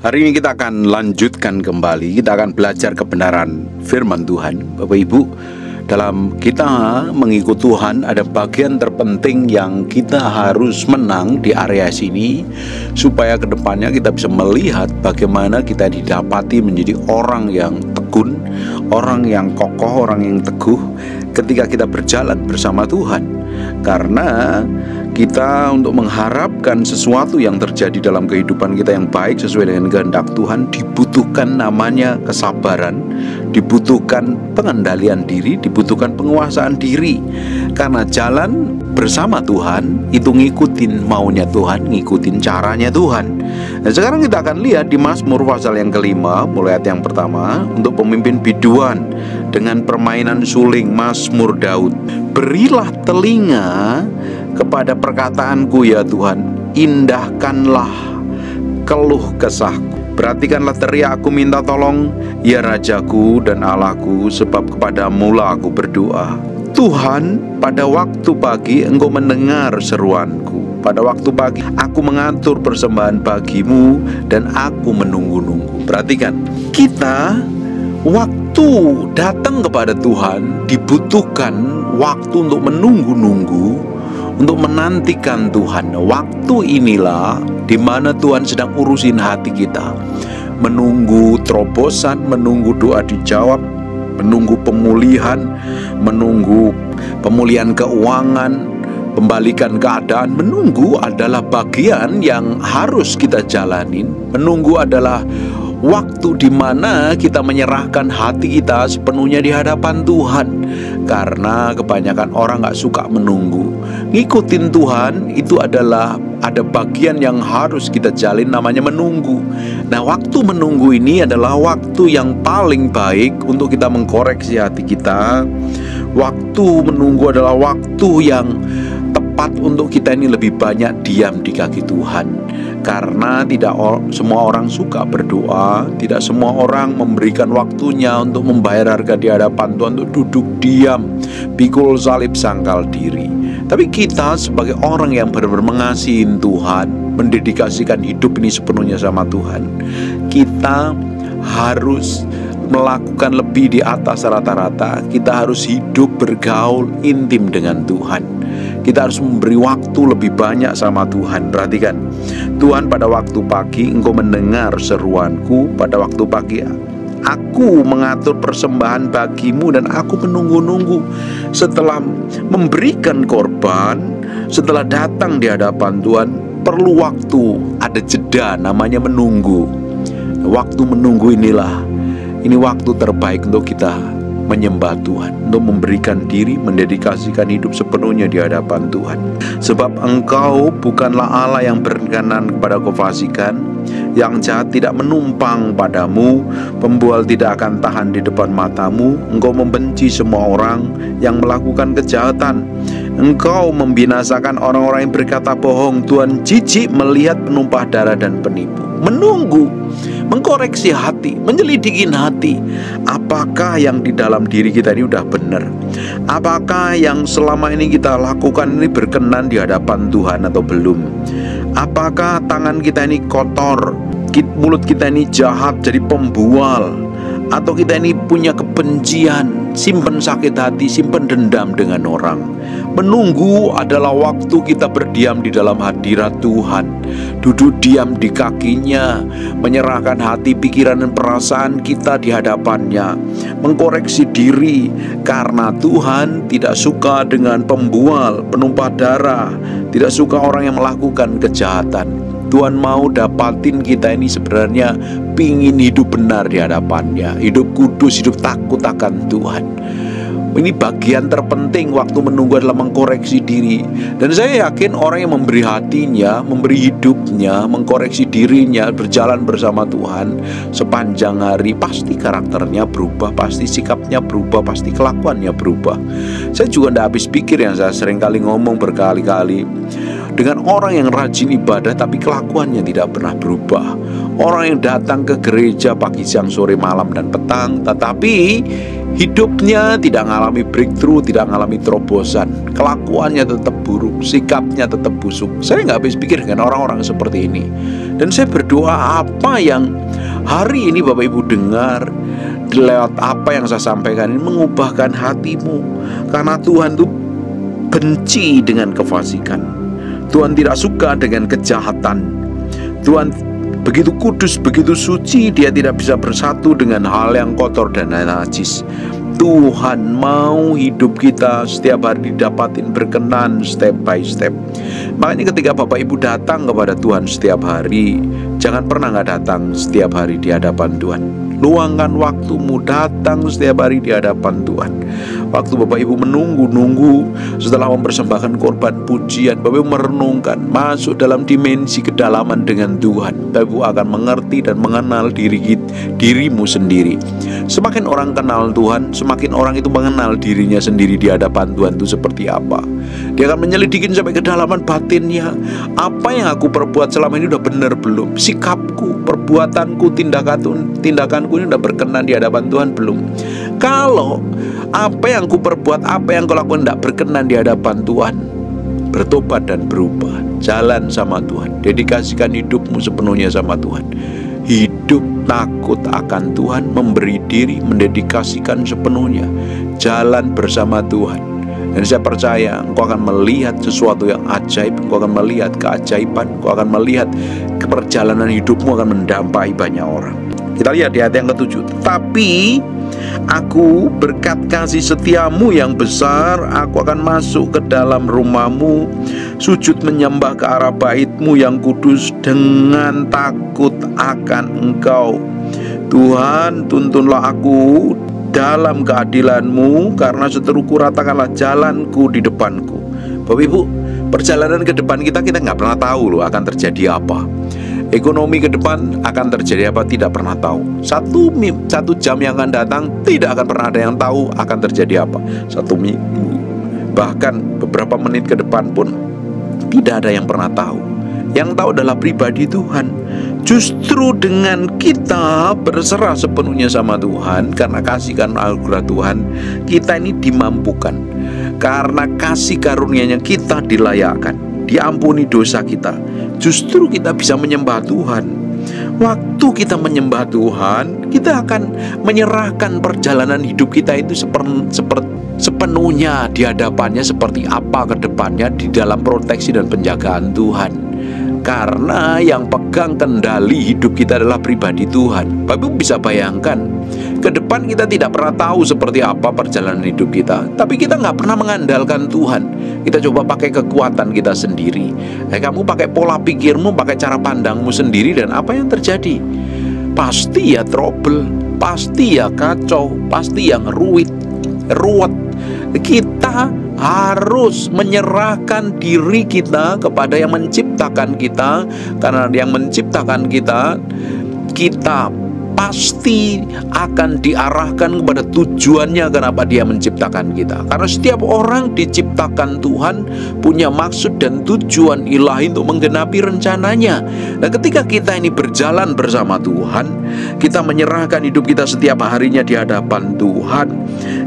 Hari ini kita akan lanjutkan kembali, kita akan belajar kebenaran firman Tuhan. Bapak Ibu, dalam kita mengikut Tuhan ada bagian terpenting yang kita harus menang di area sini, supaya kedepannya kita bisa melihat bagaimana kita didapati menjadi orang yang tekun, orang yang kokoh, orang yang teguh ketika kita berjalan bersama Tuhan. Karena kita untuk mengharapkan sesuatu yang terjadi dalam kehidupan kita yang baik sesuai dengan kehendak Tuhan, dibutuhkan namanya kesabaran, dibutuhkan pengendalian diri, dibutuhkan penguasaan diri. Karena jalan bersama Tuhan itu ngikutin maunya Tuhan, ngikutin caranya Tuhan. Nah, sekarang kita akan lihat di Mazmur pasal yang kelima, mulai ayat yang pertama, untuk pemimpin biduan dengan permainan suling. Mazmur Daud. Berilah telinga kepada perkataanku ya Tuhan, indahkanlah keluh kesahku. Perhatikanlah teriak aku minta tolong, ya Rajaku dan Allahku, sebab kepadamu-lah aku berdoa. Tuhan, pada waktu pagi Engkau mendengar seruanku. Pada waktu pagi aku mengatur persembahan bagimu dan aku menunggu-nunggu. Perhatikan, kita waktu datang kepada Tuhan dibutuhkan waktu untuk menunggu-nunggu, untuk menantikan Tuhan. Waktu inilah di mana Tuhan sedang urusin hati kita, menunggu terobosan, menunggu doa dijawab, menunggu pemulihan, menunggu pemulihan keuangan, pembalikan keadaan. Menunggu adalah bagian yang harus kita jalanin. Menunggu adalah waktu di mana kita menyerahkan hati kita sepenuhnya di hadapan Tuhan. Karena kebanyakan orang gak suka menunggu. Ngikutin Tuhan itu adalah ada bagian yang harus kita jalin, namanya menunggu. Nah, waktu menunggu ini adalah waktu yang paling baik untuk kita mengkoreksi hati kita. Waktu menunggu adalah waktu yang tepat untuk kita ini lebih banyak diam di kaki Tuhan. Karena tidak semua orang suka berdoa, tidak semua orang memberikan waktunya untuk membayar harga di hadapan Tuhan, untuk duduk diam, pikul salib sangkal diri. Tapi kita sebagai orang yang benar-benar mengasihi Tuhan, mendedikasikan hidup ini sepenuhnya sama Tuhan, kita harus melakukan lebih di atas rata-rata. Kita harus hidup bergaul intim dengan Tuhan. Kita harus memberi waktu lebih banyak sama Tuhan. Perhatikan, Tuhan, pada waktu pagi Engkau mendengar seruanku. Pada waktu pagi aku mengatur persembahan bagimu dan aku menunggu-nunggu. Setelah memberikan korban, setelah datang di hadapan Tuhan, perlu waktu, ada jeda, namanya menunggu. Waktu menunggu inilah, ini waktu terbaik untuk kita menyembah Tuhan, untuk memberikan diri, mendedikasikan hidup sepenuhnya di hadapan Tuhan. Sebab Engkau bukanlah Allah yang berkenan kepada kefasikan, yang jahat tidak menumpang padamu, pembual tidak akan tahan di depan matamu. Engkau membenci semua orang yang melakukan kejahatan. Engkau membinasakan orang-orang yang berkata bohong. Tuhan jijik melihat penumpah darah dan penipu. Menunggu, mengkoreksi hati, menyelidikin hati. Apakah yang di dalam diri kita ini udah benar? Apakah yang selama ini kita lakukan ini berkenan di hadapan Tuhan atau belum? Apakah tangan kita ini kotor, mulut kita ini jahat, jadi pembual, atau kita ini punya kebencian, simpen sakit hati, simpen dendam dengan orang? Menunggu adalah waktu kita berdiam di dalam hadirat Tuhan, duduk diam di kakinya, menyerahkan hati, pikiran, dan perasaan kita di hadapannya, mengkoreksi diri. Karena Tuhan tidak suka dengan pembual, penumpah darah, tidak suka orang yang melakukan kejahatan. Tuhan mau dapatin kita ini sebenarnya pingin hidup benar di hadapannya, hidup kudus, hidup takut akan Tuhan. Ini bagian terpenting. Waktu menunggu adalah mengkoreksi diri. Dan saya yakin orang yang memberi hatinya, memberi hidupnya, mengkoreksi dirinya, berjalan bersama Tuhan sepanjang hari, pasti karakternya berubah, pasti sikapnya berubah, pasti kelakuannya berubah. Saya juga tidak habis pikir, yang saya sering kali ngomong berkali-kali, dengan orang yang rajin ibadah tapi kelakuannya tidak pernah berubah, orang yang datang ke gereja pagi, siang, sore, malam, dan petang, tetapi hidupnya tidak mengalami breakthrough, tidak mengalami terobosan. Kelakuannya tetap buruk, sikapnya tetap busuk. Saya nggak habis pikir dengan orang-orang seperti ini. Dan saya berdoa apa yang hari ini Bapak Ibu dengar, lewat apa yang saya sampaikan ini mengubahkan hatimu. Karena Tuhan itu benci dengan kefasikan. Tuhan tidak suka dengan kejahatan. Tuhan begitu kudus, begitu suci, Dia tidak bisa bersatu dengan hal yang kotor dan najis. Tuhan mau hidup kita setiap hari didapatin berkenan step by step. Makanya ketika Bapak Ibu datang kepada Tuhan setiap hari, jangan pernah nggak datang setiap hari di hadapan Tuhan. Luangkan waktumu datang setiap hari di hadapan Tuhan. Waktu Bapak Ibu menunggu setelah mempersembahkan korban pujian, Bapak Ibu merenungkan, masuk dalam dimensi kedalaman dengan Tuhan. Bapak Ibu akan mengerti dan mengenal dirimu sendiri. Semakin orang kenal Tuhan, semakin orang itu mengenal dirinya sendiri di hadapan Tuhan itu seperti apa. Dia akan menyelidikin sampai kedalaman batinnya. Apa yang aku perbuat selama ini udah benar belum? Sikapku, perbuatanku, tindakanku ini udah berkenan di hadapan Tuhan belum? Kalau apa yang ku perbuat, apa yang kau lakukan tidak berkenan di hadapan Tuhan, bertobat dan berubah. Jalan sama Tuhan, dedikasikan hidupmu sepenuhnya sama Tuhan. Hidup takut akan Tuhan, memberi diri, mendedikasikan sepenuhnya, jalan bersama Tuhan. Dan saya percaya engkau akan melihat sesuatu yang ajaib, engkau akan melihat keajaiban, engkau akan melihat perjalanan hidupmu akan mendampai banyak orang. Kita lihat di ayat yang ke-7. Tapi aku berkat kasih setiamu yang besar, aku akan masuk ke dalam rumahmu, sujud menyembah ke arah baitmu yang kudus dengan takut akan engkau. Tuhan, tuntunlah aku dalam keadilanmu, karena seteruku ratakanlah jalanku di depanku. Bapak Ibu, perjalanan ke depan kita nggak pernah tahu loh akan terjadi apa. Ekonomi ke depan akan terjadi apa, tidak pernah tahu. Satu jam yang akan datang, tidak akan pernah ada yang tahu akan terjadi apa. 1 minggu, bahkan beberapa menit ke depan pun tidak ada yang pernah tahu. Yang tahu adalah pribadi Tuhan. Justru dengan kita berserah sepenuhnya sama Tuhan, karena kasih karena anugerah Tuhan, kita ini dimampukan. Karena kasih karunia-Nya kita dilayakkan, diampuni dosa kita. Justru kita bisa menyembah Tuhan. Waktu kita menyembah Tuhan, kita akan menyerahkan perjalanan hidup kita itu sepenuhnya di hadapannya, seperti apa ke depannya di dalam proteksi dan penjagaan Tuhan. Karena yang pegang kendali hidup kita adalah pribadi Tuhan. Bapak Ibu bisa bayangkan, ke depan kita tidak pernah tahu seperti apa perjalanan hidup kita, tapi kita nggak pernah mengandalkan Tuhan. Kita coba pakai kekuatan kita sendiri. Kamu pakai pola pikirmu, pakai cara pandangmu sendiri, dan apa yang terjadi? Pasti ya trouble, pasti ya kacau, pasti yang ruwet. Kita harus menyerahkan diri kita kepada yang menciptakan kita. Karena yang menciptakan kita pasti akan diarahkan kepada tujuannya, kenapa Dia menciptakan kita. Karena setiap orang diciptakan Tuhan punya maksud dan tujuan ilahi untuk menggenapi rencananya. Nah, ketika kita ini berjalan bersama Tuhan, kita menyerahkan hidup kita setiap harinya di hadapan Tuhan,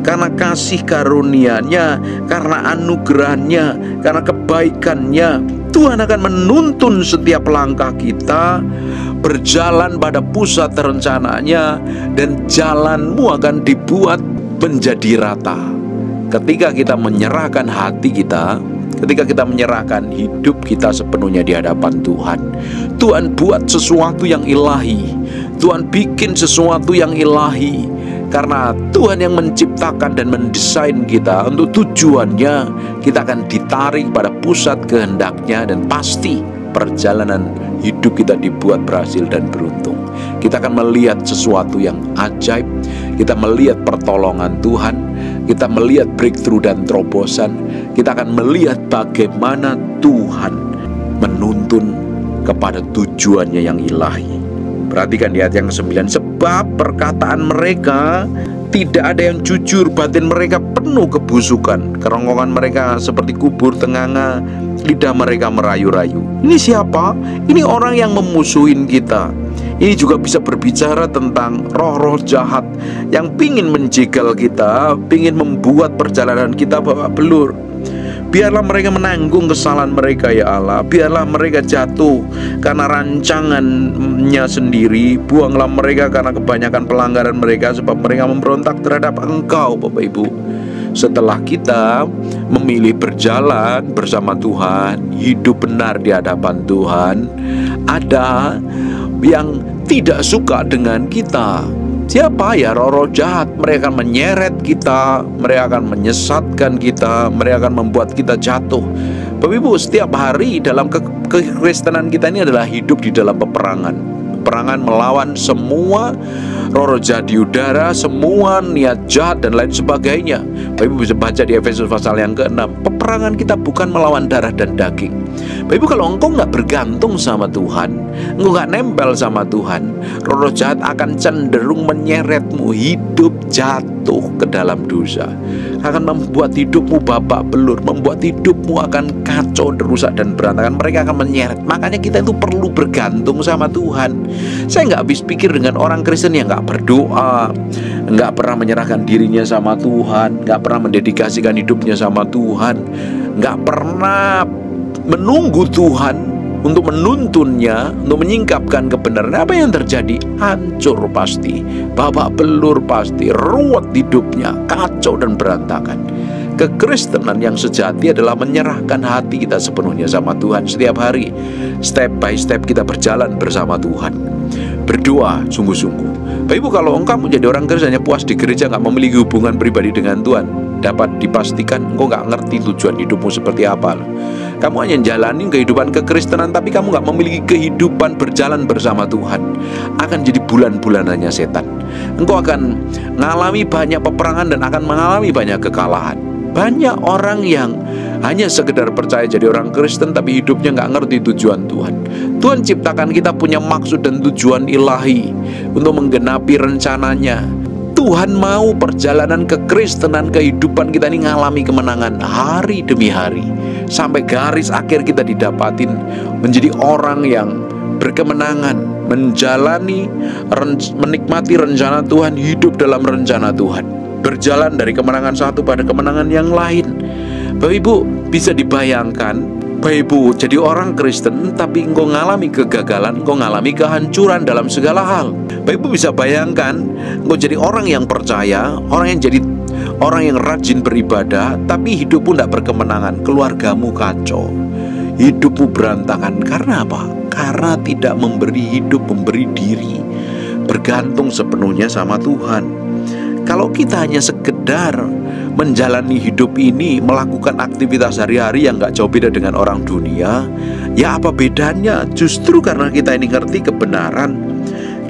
karena kasih karunia-Nya, karena anugerahnya, karena kebaikannya, Tuhan akan menuntun setiap langkah kita berjalan pada pusat rencananya, dan jalanmu akan dibuat menjadi rata. Ketika kita menyerahkan hati kita, ketika kita menyerahkan hidup kita sepenuhnya di hadapan Tuhan, Tuhan buat sesuatu yang ilahi, Tuhan bikin sesuatu yang ilahi. Karena Tuhan yang menciptakan dan mendesain kita untuk tujuannya, kita akan ditarik pada pusat kehendaknya, dan pasti perjalanan hidup kita dibuat berhasil dan beruntung. Kita akan melihat sesuatu yang ajaib, kita melihat pertolongan Tuhan, kita melihat breakthrough dan terobosan, kita akan melihat bagaimana Tuhan menuntun kepada tujuannya yang ilahi. Perhatikan di ayat yang ke-9. Sebab perkataan mereka tidak ada yang jujur, batin mereka penuh kebusukan, kerongkongan mereka seperti kubur tenganga, lidah mereka merayu-rayu. Ini siapa? Ini orang yang memusuhin kita. Ini juga bisa berbicara tentang roh-roh jahat yang pingin menjegal kita, pingin membuat perjalanan kita babak belur. Biarlah mereka menanggung kesalahan mereka ya Allah. Biarlah mereka jatuh karena rancangannya sendiri. Buanglah mereka karena kebanyakan pelanggaran mereka, sebab mereka memberontak terhadap Engkau Bapak Ibu. Setelah kita memilih berjalan bersama Tuhan, hidup benar di hadapan Tuhan, ada yang tidak suka dengan kita. Siapa ya? Roh-roh jahat. Mereka akan menyeret kita, mereka akan menyesatkan kita, mereka akan membuat kita jatuh. Bapak Ibu, setiap hari dalam kekristenan kita ini adalah hidup di dalam peperangan. Peperangan melawan semua roh-roh jahat di udara, semua niat jahat dan lain sebagainya. Bapak Ibu bisa baca di Efesus pasal yang ke-6. Peperangan kita bukan melawan darah dan daging. Bapak Ibu, kalau engkau nggak bergantung sama Tuhan, engkau nggak nempel sama Tuhan, roh-roh jahat akan cenderung menyeretmu, hidup jatuh ke dalam dosa, akan membuat hidupmu babak belur, membuat hidupmu akan kacau, rusak dan berantakan. Mereka akan menyeret. Makanya kita itu perlu bergantung sama Tuhan. Saya nggak habis pikir dengan orang Kristen yang nggak berdoa, nggak pernah menyerahkan dirinya sama Tuhan, nggak pernah mendedikasikan hidupnya sama Tuhan, nggak pernah menunggu Tuhan untuk menuntunnya, untuk menyingkapkan kebenaran. Apa yang terjadi? Hancur pasti, babak belur pasti, ruwet hidupnya, kacau dan berantakan. Kekristenan yang sejati adalah menyerahkan hati kita sepenuhnya sama Tuhan setiap hari. Step by step kita berjalan bersama Tuhan, berdoa sungguh-sungguh. Bapak Ibu, kalau engkau menjadi orang Kristen hanya puas di gereja, nggak memiliki hubungan pribadi dengan Tuhan, dapat dipastikan engkau nggak ngerti tujuan hidupmu seperti apa. Kamu hanya jalanin kehidupan kekristenan, tapi kamu nggak memiliki kehidupan berjalan bersama Tuhan. Akan jadi bulan-bulanannya setan. Engkau akan mengalami banyak peperangan dan akan mengalami banyak kekalahan. Banyak orang yang hanya sekedar percaya jadi orang Kristen, tapi hidupnya nggak ngerti tujuan Tuhan. Tuhan ciptakan kita punya maksud dan tujuan ilahi untuk menggenapi rencananya. Tuhan mau perjalanan kekristenan, kehidupan kita ini mengalami kemenangan hari demi hari, sampai garis akhir kita didapatin menjadi orang yang berkemenangan, menjalani, menikmati rencana Tuhan, hidup dalam rencana Tuhan, berjalan dari kemenangan satu pada kemenangan yang lain. Bapak Ibu, bisa dibayangkan, Bapak Ibu jadi orang Kristen tapi engkau ngalami kegagalan, engkau ngalami kehancuran dalam segala hal. Bapak Ibu bisa bayangkan, engkau jadi orang yang percaya, orang yang rajin beribadah, tapi hidupmu tidak berkemenangan, keluargamu kacau, hidupmu berantakan. Karena apa? Karena tidak memberi hidup, memberi diri, bergantung sepenuhnya sama Tuhan. Kalau kita hanya sekedar menjalani hidup ini, melakukan aktivitas sehari-hari yang gak jauh beda dengan orang dunia, ya apa bedanya? Justru karena kita ini ngerti kebenaran,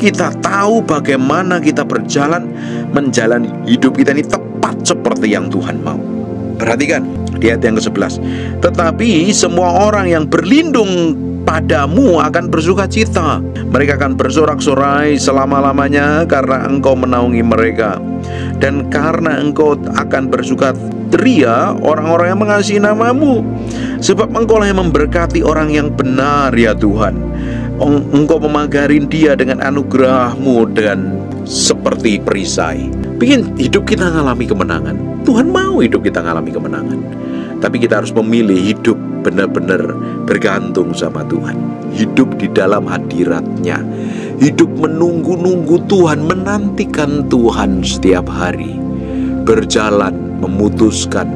kita tahu bagaimana kita berjalan, menjalani hidup kita ini tepat seperti yang Tuhan mau. Perhatikan di ayat yang ke-11. Tetapi semua orang yang berlindung padamu akan bersuka cita. Mereka akan bersorak-sorai selama-lamanya karena engkau menaungi mereka. Dan karena engkau akan bersuka ria orang-orang yang mengasihi namamu. Sebab engkau lah yang memberkati orang yang benar ya Tuhan. Engkau memagarin dia dengan anugerahmu dan seperti perisai. Bikin hidup kita mengalami kemenangan. Tuhan mau hidup kita mengalami kemenangan. Tapi kita harus memilih hidup benar-benar bergantung sama Tuhan, hidup di dalam hadirat-Nya, hidup menunggu-nunggu Tuhan, menantikan Tuhan setiap hari, berjalan, memutuskan,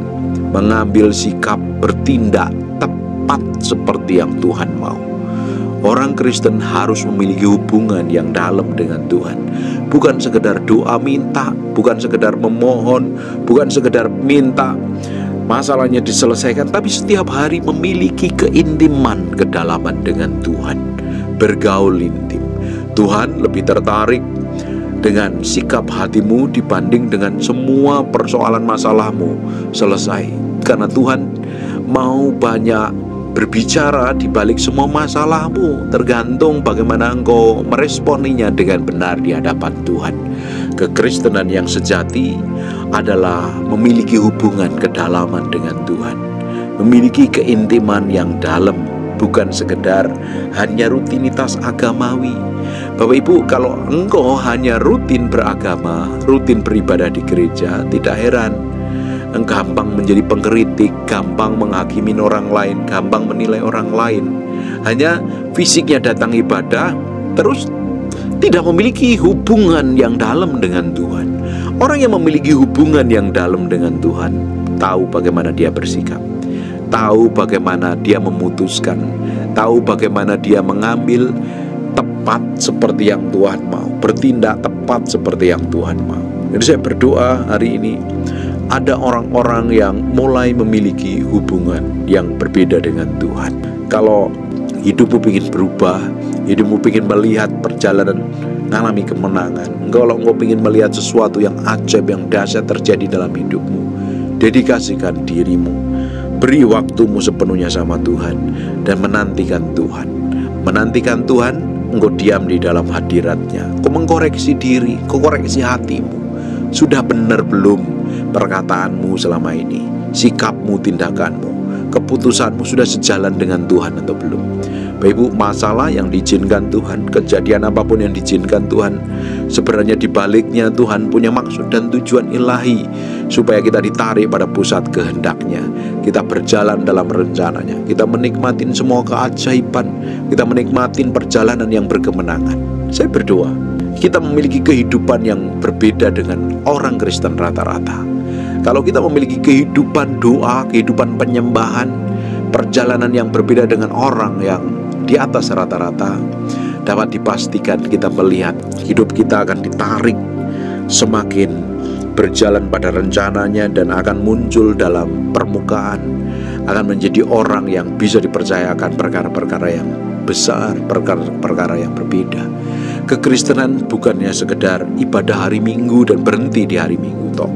mengambil sikap, bertindak tepat seperti yang Tuhan mau. Orang Kristen harus memiliki hubungan yang dalam dengan Tuhan, bukan sekedar doa minta, bukan sekedar memohon, bukan sekedar minta masalahnya diselesaikan, tapi setiap hari memiliki keintiman, kedalaman dengan Tuhan, bergaul intim. Tuhan lebih tertarik dengan sikap hatimu dibanding dengan semua persoalan masalahmu selesai, karena Tuhan mau banyak berbicara di balik semua masalahmu, tergantung bagaimana engkau meresponinya dengan benar di hadapan Tuhan. Kekristenan yang sejati adalah memiliki hubungan kedalaman dengan Tuhan, memiliki keintiman yang dalam, bukan sekedar hanya rutinitas agamawi, Bapak Ibu, kalau engkau hanya rutin beragama, rutin beribadah di gereja, tidak heran engkau gampang menjadi pengkritik, gampang menghakimi orang lain, gampang menilai orang lain. Hanya fisiknya datang ibadah, terus tidak memiliki hubungan yang dalam dengan Tuhan. Orang yang memiliki hubungan yang dalam dengan Tuhan tahu bagaimana dia bersikap, tahu bagaimana dia memutuskan, tahu bagaimana dia mengambil tepat seperti yang Tuhan mau, bertindak tepat seperti yang Tuhan mau. Jadi saya berdoa hari ini ada orang-orang yang mulai memiliki hubungan yang berbeda dengan Tuhan. Kalau hidupmu ingin berubah, hidupmu ingin melihat perjalanan mengalami kemenangan, kalau engkau ingin melihat sesuatu yang ajaib, yang dahsyat terjadi dalam hidupmu, dedikasikan dirimu, beri waktumu sepenuhnya sama Tuhan, dan menantikan Tuhan. Menantikan Tuhan, engkau diam di dalam hadiratnya, kau mengkoreksi diri, kau koreksi hatimu. Sudah benar belum perkataanmu selama ini, sikapmu, tindakanmu, keputusanmu sudah sejalan dengan Tuhan atau belum? Bapak Ibu, masalah yang diizinkan Tuhan, kejadian apapun yang diizinkan Tuhan, sebenarnya dibaliknya Tuhan punya maksud dan tujuan ilahi, supaya kita ditarik pada pusat kehendaknya, kita berjalan dalam rencananya, kita menikmatin semua keajaiban, kita menikmatin perjalanan yang berkemenangan. Saya berdoa kita memiliki kehidupan yang berbeda dengan orang Kristen rata-rata. Kalau kita memiliki kehidupan doa, kehidupan penyembahan, perjalanan yang berbeda dengan orang yang di atas rata-rata, dapat dipastikan kita melihat hidup kita akan ditarik semakin berjalan pada rencananya, dan akan muncul dalam permukaan, akan menjadi orang yang bisa dipercayakan perkara-perkara yang besar, perkara-perkara yang berbeda. Kekristenan bukannya sekedar ibadah hari Minggu dan berhenti di hari Minggu toh.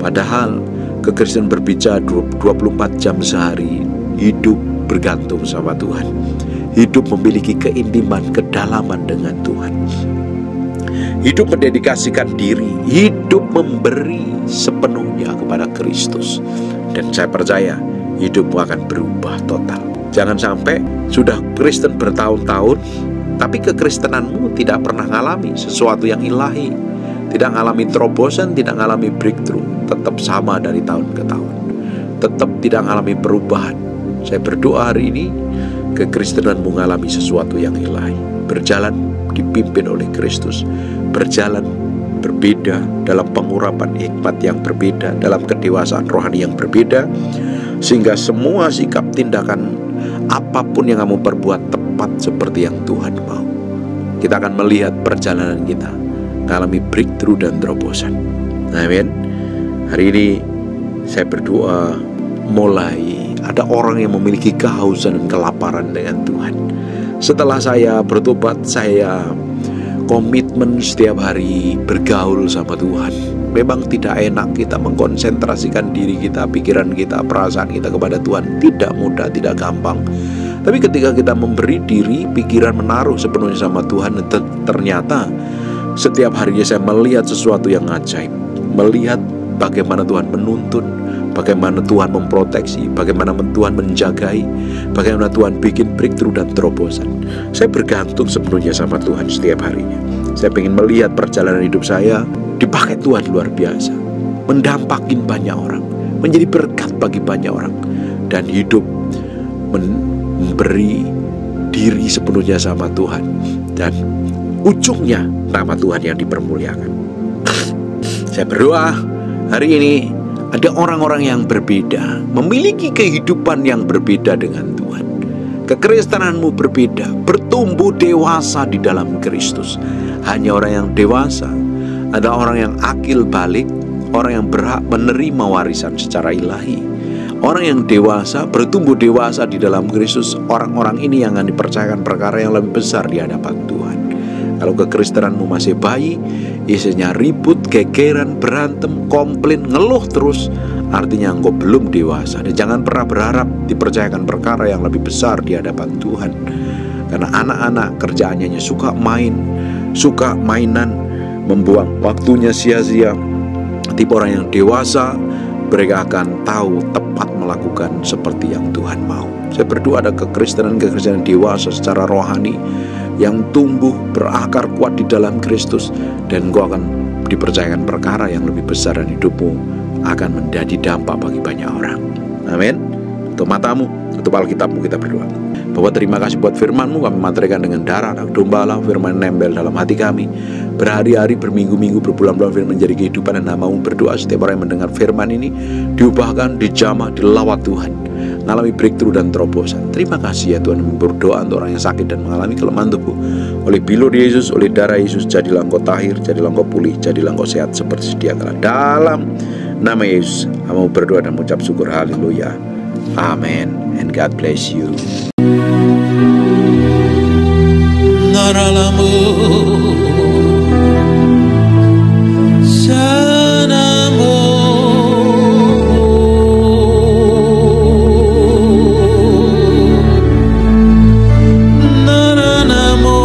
Padahal kekristenan berbicara 24 jam sehari, hidup bergantung sama Tuhan. Hidup memiliki keintiman, kedalaman dengan Tuhan. Hidup mendedikasikan diri, hidup memberi sepenuhnya kepada Kristus. Dan saya percaya hidupmu akan berubah total. Jangan sampai sudah Kristen bertahun-tahun, tapi kekristenanmu tidak pernah mengalami sesuatu yang ilahi, tidak mengalami terobosan, tidak mengalami breakthrough, tetap sama dari tahun ke tahun, tetap tidak mengalami perubahan. Saya berdoa hari ini kekristenanmu mengalami sesuatu yang ilahi, berjalan dipimpin oleh Kristus, berjalan berbeda dalam pengurapan hikmat yang berbeda, dalam kedewasaan rohani yang berbeda, sehingga semua sikap tindakan apapun yang kamu perbuat tepat seperti yang Tuhan mau. Kita akan melihat perjalanan kita mengalami breakthrough dan terobosan. Amin. Hari ini saya berdoa mulai ada orang yang memiliki kehausan dan kelaparan dengan Tuhan. Setelah saya bertobat, saya komitmen setiap hari bergaul sama Tuhan. Memang tidak enak kita mengkonsentrasikan diri kita, pikiran kita, perasaan kita kepada Tuhan. Tidak mudah, tidak gampang. Tapi ketika kita memberi diri, pikiran menaruh sepenuhnya sama Tuhan, ternyata setiap harinya saya melihat sesuatu yang ajaib. Melihat bagaimana Tuhan menuntun, bagaimana Tuhan memproteksi, bagaimana Tuhan menjagai, bagaimana Tuhan bikin breakthrough dan terobosan. Saya bergantung sepenuhnya sama Tuhan setiap harinya. Saya ingin melihat perjalanan hidup saya dipakai Tuhan luar biasa, mendampakin banyak orang, menjadi berkat bagi banyak orang, dan hidup memberi diri sepenuhnya sama Tuhan, dan ujungnya nama Tuhan yang dipermuliakan. Saya berdoa hari ini ada orang-orang yang berbeda, memiliki kehidupan yang berbeda dengan Tuhan. Kekristenanmu berbeda, bertumbuh dewasa di dalam Kristus. Hanya orang yang dewasa, ada orang yang akil balik, orang yang berhak menerima warisan secara ilahi. Orang yang dewasa, bertumbuh dewasa di dalam Kristus, orang-orang ini yang akan dipercayakan perkara yang lebih besar di hadapan Tuhan. Kalau kekristenanmu masih bayi, isinya ribut, gegeran, berantem, komplain, ngeluh terus, artinya engkau belum dewasa. Dan jangan pernah berharap dipercayakan perkara yang lebih besar di hadapan Tuhan. Karena anak-anak kerjaannya hanya suka main, suka mainan, membuang waktunya sia-sia. Tipe orang yang dewasa, mereka akan tahu tepat melakukan seperti yang Tuhan mau. Saya berdoa ada kekristenan dewasa secara rohani yang tumbuh berakar kuat di dalam Kristus, dan Engkau akan dipercayakan perkara yang lebih besar, dan hidupmu akan menjadi dampak bagi banyak orang. Amin. Tutup matamu, tutup Alkitabmu, kita berdoa. Bapak, terima kasih buat firman-Mu. Kami materikan dengan darah anak domba Allah, firman nempel dalam hati kami. Berhari-hari, berminggu-minggu, berbulan-bulan firman menjadi kehidupan, dan namamu berdoa setiap orang yang mendengar firman ini diubahkan, dijamah, dilawat Tuhan, mengalami breakthrough dan terobosan. Terima kasih ya Tuhan. Berdoa untuk orang yang sakit dan mengalami kelemahan tubuh, oleh bilur Yesus, oleh darah Yesus, jadilah engkau tahir, jadilah engkau pulih, jadilah engkau sehat seperti sedia kala. Dalam nama Yesus, kami berdoa dan mengucap syukur. Haleluya. Amen. And God bless you. Naralamu sanamu naranamu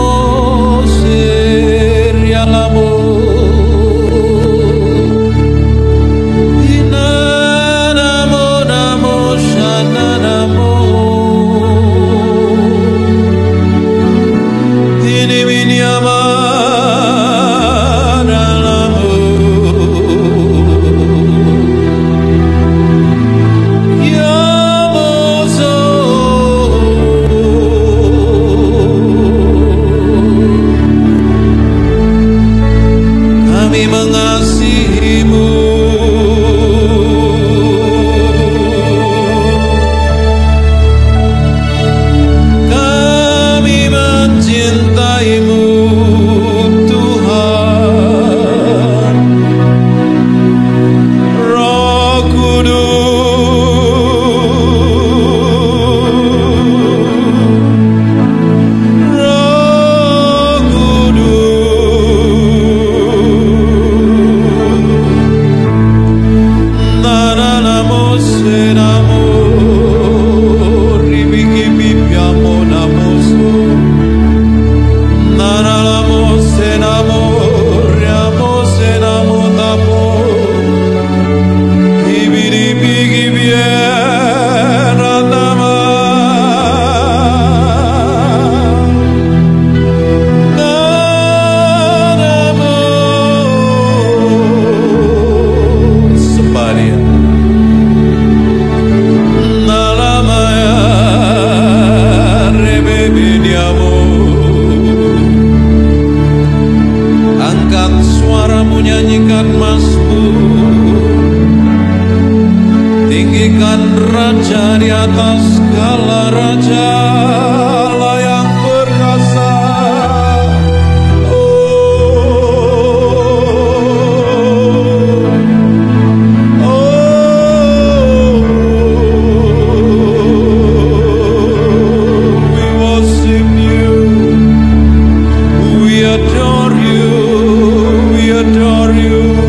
serialamu inanamu namu shananamu Raja di atas segala raja, Allah yang perkasa. We worship you, we adore you, we adore you.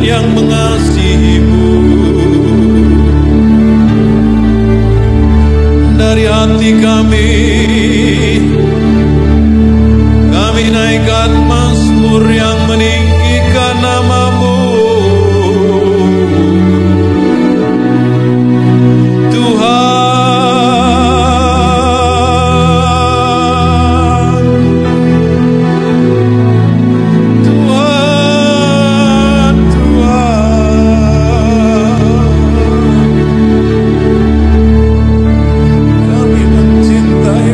Yang mengasihimu, dari hati kami naikkan mazmur yang meninggikan namamu. Kami mencintai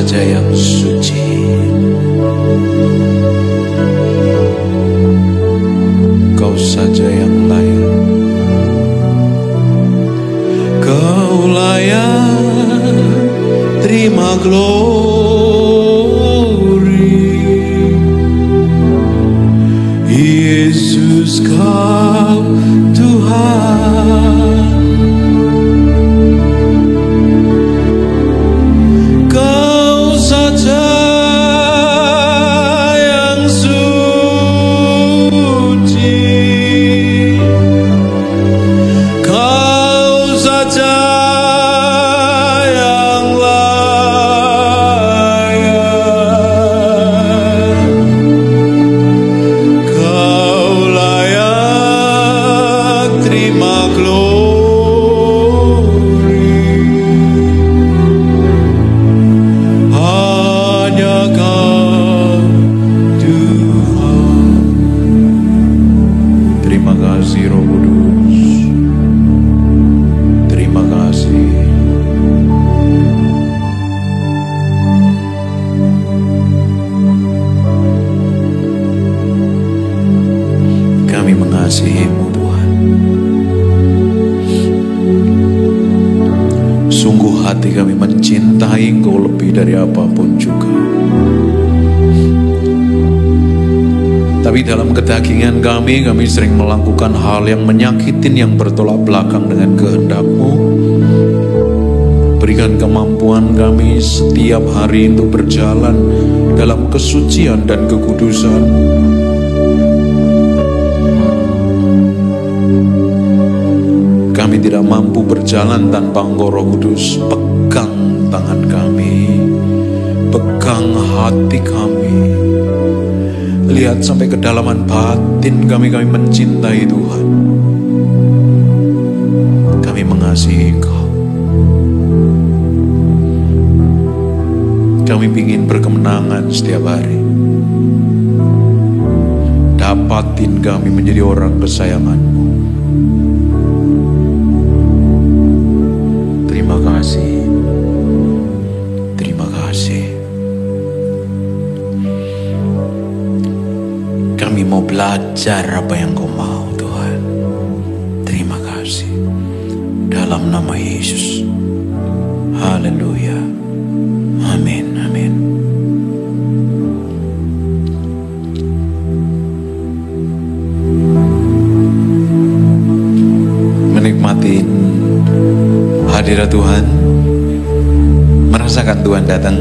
saja yang suci. Kau saja yang layak. Kau layak terima glory. Yesus, Kau Tuhan. Kau saja yang suci. Kau saja yang layak. Kau layak terima glory. Hanya Kau Tuhan. Terima kasih Roh Kudus. Terima kasih. Kami mengasihi-Mu Tuhan. Sungguh hati kami mencintai Engkau lebih dari apapun juga. Tapi dalam kedagingan kami sering melakukan hal yang menyakitin, yang bertolak belakang dengan kehendak-Mu. Berikan kemampuan kami setiap hari untuk berjalan dalam kesucian dan kekudusan. Kami tidak mampu berjalan tanpa Engkau Roh Kudus. Pegang tangan kami, pegang hati kami. Lihat sampai kedalaman batin kami mencintai Tuhan. Kami mengasihi Engkau. Kami ingin berkemenangan setiap hari. Dapatin kami menjadi orang kesayangan-Mu. Terima kasih. Terima kasih. Kami mau belajar apa yang Kau mau, Tuhan. Terima kasih. Dalam nama Yesus. Haleluya. Amin. Amin. Menikmati hadirat Tuhan, merasakan Tuhan datang.